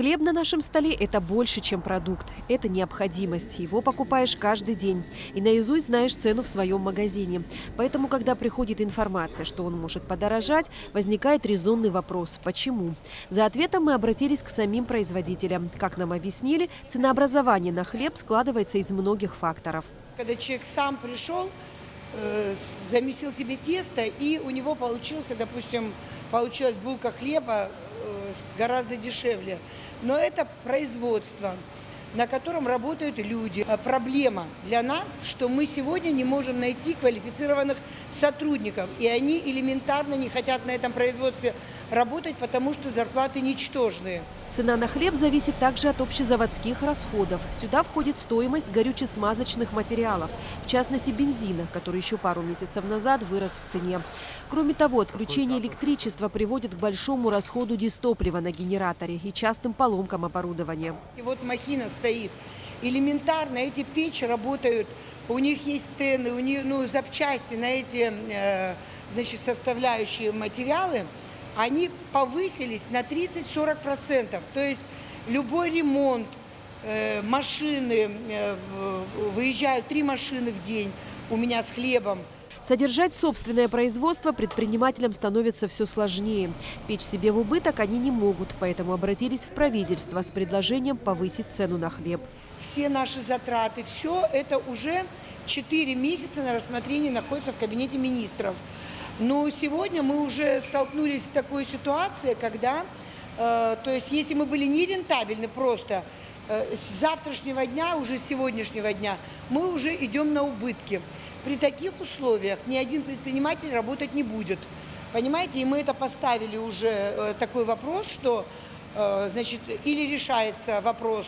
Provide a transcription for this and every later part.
Хлеб на нашем столе – это больше, чем продукт. Это необходимость. Его покупаешь каждый день. И наизусть знаешь цену в своем магазине. Поэтому, когда приходит информация, что он может подорожать, возникает резонный вопрос – почему? За ответом мы обратились к самим производителям. Как нам объяснили, ценообразование на хлеб складывается из многих факторов. Когда человек сам пришел, замесил себе тесто, и у него получилась булка хлеба гораздо дешевле. Но это производство, на котором работают люди. Проблема для нас, что мы сегодня не можем найти квалифицированных сотрудников. И они элементарно не хотят на этом производстве работать, потому что зарплаты ничтожные. Цена на хлеб зависит также от общезаводских расходов. Сюда входит стоимость горюче-смазочных материалов, в частности бензина, который еще пару месяцев назад вырос в цене. Кроме того, отключение электричества приводит к большому расходу дистоплива на генераторе и частым поломкам оборудования. И вот махина стоит. Элементарно эти печи работают, у них есть стены, у них запчасти на эти составляющие материалы. Они повысились на 30-40%. То есть любой ремонт машины, выезжают 3 машины в день у меня с хлебом. Содержать собственное производство предпринимателям становится все сложнее. Печь себе в убыток они не могут, поэтому обратились в правительство с предложением повысить цену на хлеб. Все наши затраты, все это уже 4 месяца на рассмотрении находится в кабинете министров. Но сегодня мы уже столкнулись с такой ситуацией, когда, то есть если мы были нерентабельны просто, с завтрашнего дня, уже с сегодняшнего дня, мы уже идем на убытки. При таких условиях ни один предприниматель работать не будет. Понимаете, и мы это поставили уже такой вопрос, что или решается вопрос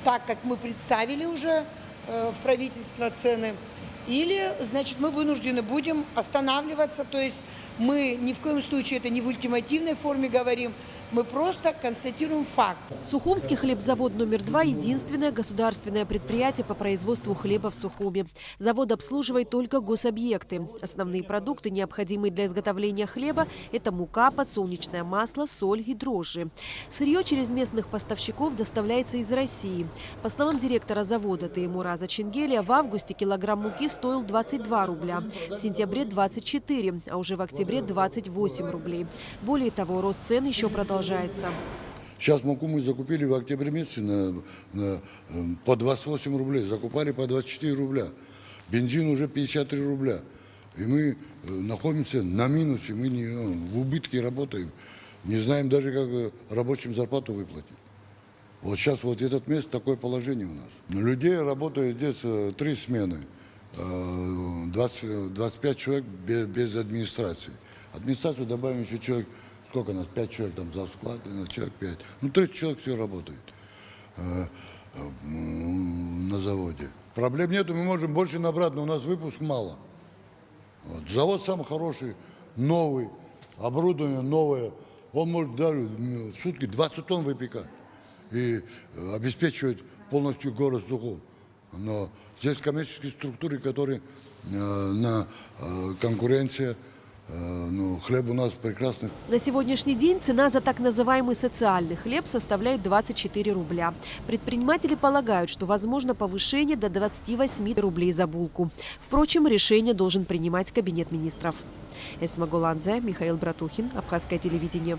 так, как мы представили уже в правительство цены, или, мы вынуждены будем останавливаться. То есть мы ни в коем случае это не в ультимативной форме говорим, мы просто констатируем факт. Сухумский хлебзавод номер 2 – единственное государственное предприятие по производству хлеба в Сухуми. Завод обслуживает только гособъекты. Основные продукты, необходимые для изготовления хлеба – это мука, подсолнечное масло, соль и дрожжи. Сырье через местных поставщиков доставляется из России. По словам директора завода Теймураза Ченгелия, в августе килограмм муки стоил 22 рубля, в сентябре – 24, а уже в октябре – 28 рублей. Более того, рост цен еще продолжается. Сейчас муку мы закупили в октябре месяце по 28 рублей, закупали по 24 рубля. Бензин уже 53 рубля. И мы находимся на минусе, мы в убытке работаем. Не знаем даже, как рабочим зарплату выплатить. Вот сейчас вот этот месяц такое положение у нас. Людей работает здесь 3 смены. 25 человек без администрации. Администрацию добавим еще человек. Сколько нас? 5 человек там за склад, человек 5. 30 человек все работает на заводе. Проблем нету, мы можем больше набрать, но у нас выпуск мало. Вот. Завод самый хороший, новый, оборудование новое. Он может даже в сутки 20 тонн выпекать и обеспечивает полностью город Сухум. Но здесь коммерческие структуры, которые на конкуренция. Хлеб у нас прекрасный. На сегодняшний день цена за так называемый социальный хлеб составляет 24 рубля. Предприниматели полагают, что возможно повышение до 28 рублей за булку. Впрочем, решение должен принимать кабинет министров. Эсма Голанзе, Михаил Братухин, Абхазское телевидение.